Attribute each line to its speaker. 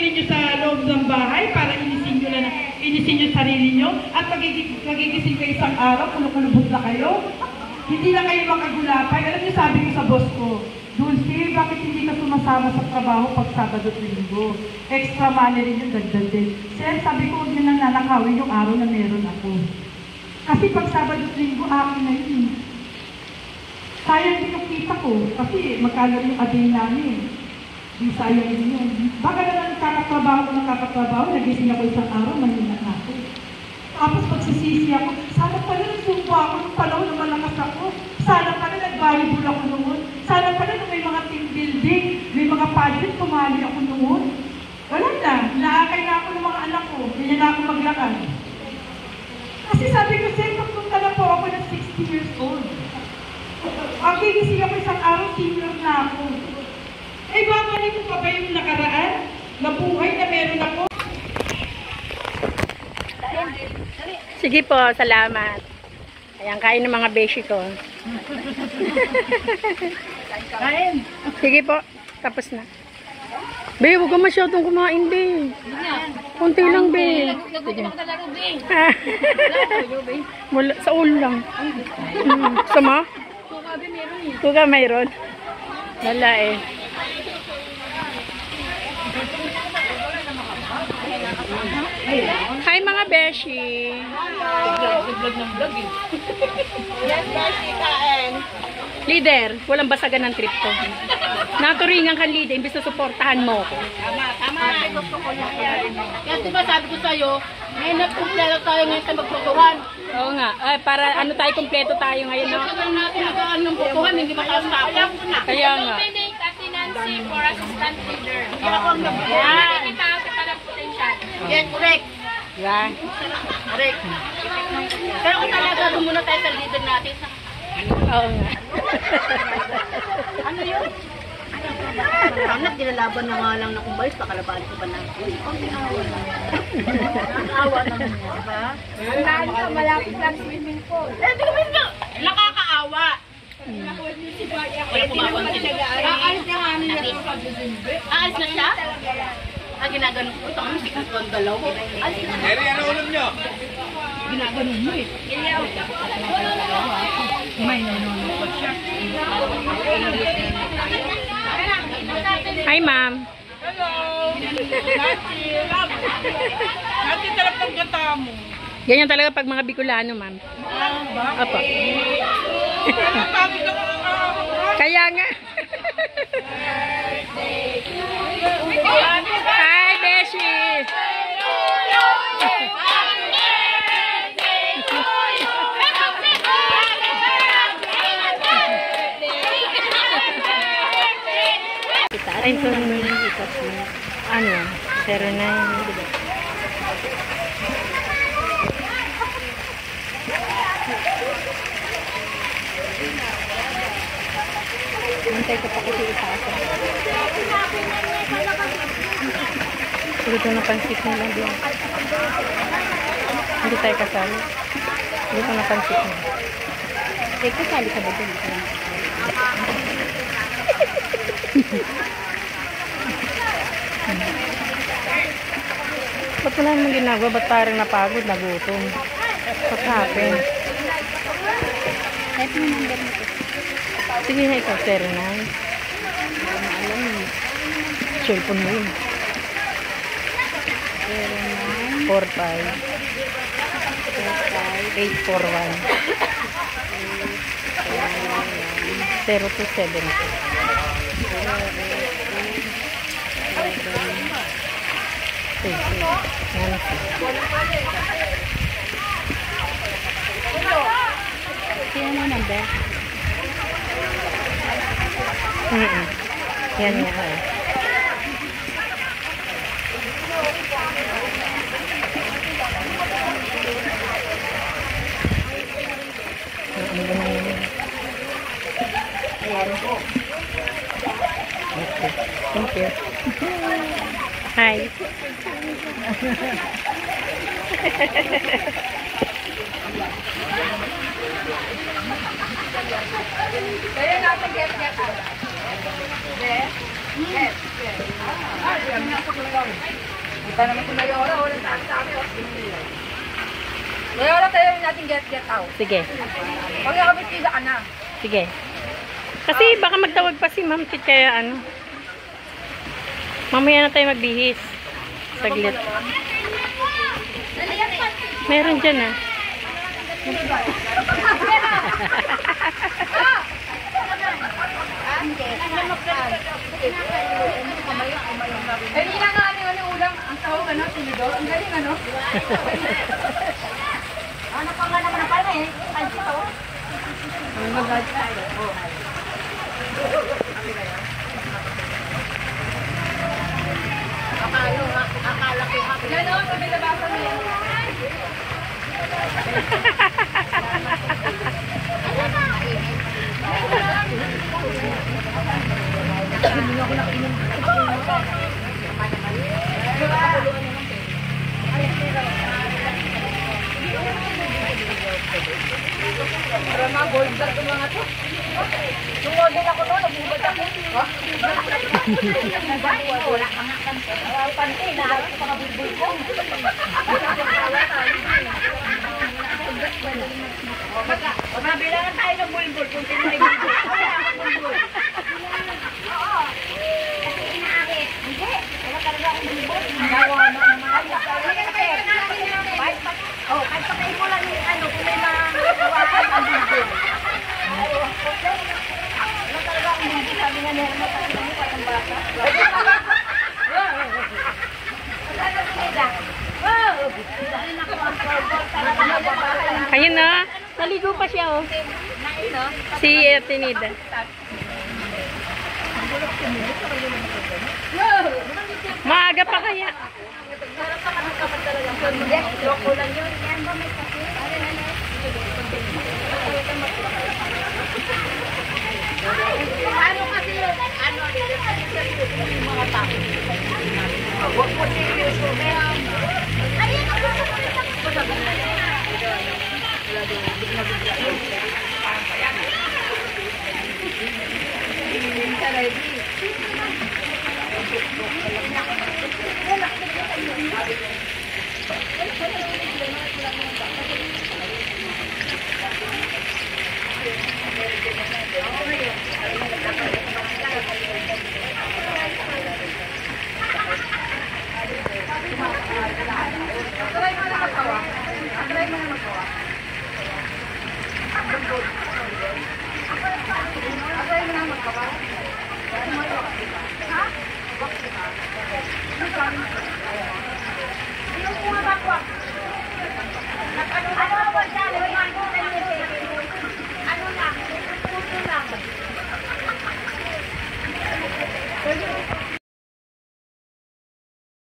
Speaker 1: Ninyo sa loob ng bahay para inisin nyo sarili nyo at magigising kayo isang araw, kulubot na kayo. Hindi na kayo makagulapay. Alam niyo, sabi ko sa boss ko, Dulce, bakit hindi ka sumasama sa trabaho pag Sabado at Linggo? Extra money rin yung dagdag din. Sir, sabi ko, huwag nyo nang nanakawin yung araw na meron ako. Kasi pag Sabado at Linggo, akin na yun. Sayang din yung kita ko kasi magkano yung aday namin. Di sayang din yun. Baka na lang kakatrabaho, nagising ako isang araw, manina na ako. Tapos pagsisisi ako, sana pala nagsumpa ako nung panahon na malakas ako. Sana pala nag-volleyball ako noon. Sana pala nung may mga team building, may mga pageant, pumali ako noon. Wala na, naakay na ako ng mga anak ko, ganyan na ako maglakad. Kasi sabi ko, sir, pagpunta na po ako ng 60 years old. Ang gigising ako isang araw, senior na ako. Eh, babalik ko pa ba yung nakaraan? Mabuhay na meron ako?
Speaker 2: Sige po, salamat. Ayan, kain ng mga beshi ko.
Speaker 1: Kain.
Speaker 2: Sige po, tapos na. Be, huwag ka masyadong kumain, be. Kunti lang, be. Wala, sa ulo lang. Sama? Kuka mayroon. Wala eh. Hi mga beshi.
Speaker 1: Yes, Beshi, kain.
Speaker 2: Leader, walang basagan ng trip ko. Naturingan ka, leader, imbis na suportahan mo ko.
Speaker 1: Tama. Gusto ko na yan. Yan, diba sabi ko sa'yo, ngayon nagkumpleto tayo ngayon sa magputuhan.
Speaker 2: Oo nga. Ay, para ano tayo, kompleto tayo ngayon. No?
Speaker 1: Kaya natin nagaan ng putuhan, hindi mataas na ako.
Speaker 2: Kaya nga.
Speaker 3: Ate Nancy for assistant leader.
Speaker 1: Hindi ako ang
Speaker 3: Yan. Kita ang kita ng potential.
Speaker 1: Yes, correct.
Speaker 2: Yan.
Speaker 1: Correct. Pero kung talaga, doon muna tayo sa leader natin.
Speaker 2: Oo nga.
Speaker 1: Ano yun? Anak, ginalaban na nga lang na kumbalis, pakalabahan ko ba natin? Awa naman mo, ba?
Speaker 3: Ang ka, malapit lang swimming pool.
Speaker 1: Eh, di ko ba? Nakakaawa. Wala pumawan sila. Aalis na nga niya ito sa bibimbe. Aalis na siya? Ginaganon ko. Tangan, ginaganon dalaw. Aalis na.
Speaker 4: Eri, ano ulam nyo?
Speaker 1: Ginaganon mo eh. May nanonood siya.
Speaker 2: Hi, ma'am.
Speaker 1: Hello! Nati talagang gata mo.
Speaker 2: Ganyan talaga pag mga Bicolano, ma'am. Opo. Kaya nga. Hi, Beshi! Ay, ito naman yung ikat mo. Ano? 09, diba? Hintay ko pa kasi ipasa. Ito na pansit mo lang din. Hindi tayo kasali. Ito na pansit mo. Eh, kasali ka ba din? Ba't wala naman ginagawa? Ba't parang napagod, nagutom? What happened?
Speaker 3: Ito yung number mo.
Speaker 2: Sige na ikaw, 09. Cellphone mo yun. 45-8272.
Speaker 3: Sino mo number?
Speaker 2: Yan nga. Ano ba na yun? Okay. Thank you. Hi.
Speaker 3: Kaya natin get-get.
Speaker 4: Kita naman kung Mayora, wala sa amin. Mayora tayo natin get out.
Speaker 2: Sige.
Speaker 4: Pag nakabit pila ka na.
Speaker 2: Sige. Kasi baka magtawag pa si Ma'am Tit kaya ano. Mamaya na tayo magbihis. Saglit. Meron dyan ah.
Speaker 4: Eh, hindi na nga ano ulang. Ang tawag ano, sinidor. Ang galing ano. Ano pa nga naman pala eh. Pansi to. Ang magalit tayo. Akala ko happy. Yan o, sabi na basa mo yan. Para ma-gold bag yung mga to. Yung model ako to, nabubad ako. Wala ka nga kan. Pantay, naharap ko mga bulbul ko. Mabilangan tayo ng bulbul kung sino ay bulbul. Oo. Kasi inaakit. Hindi. Wala talaga akong bulbul. Gawa mo naman. Oh, kahit pa kayo ko lang yung ano, kung may mga kawakan ang bulbul. Wala talaga akong bulbul. Sabi nga meron na tayo ng patang bata. Wala na sinida. Wow! Dahil na ko ang bulbul. Talaga na babahay.
Speaker 2: Ayun na. Naligo pa siya oh. Si Tinida. Maaga pa kaya.
Speaker 4: Loko lang yun. Yan ba may kasi? Ano kasi yun? Ano? Yung mga tao. Huwag mo seryoso. Ayun ako sa Ano lang?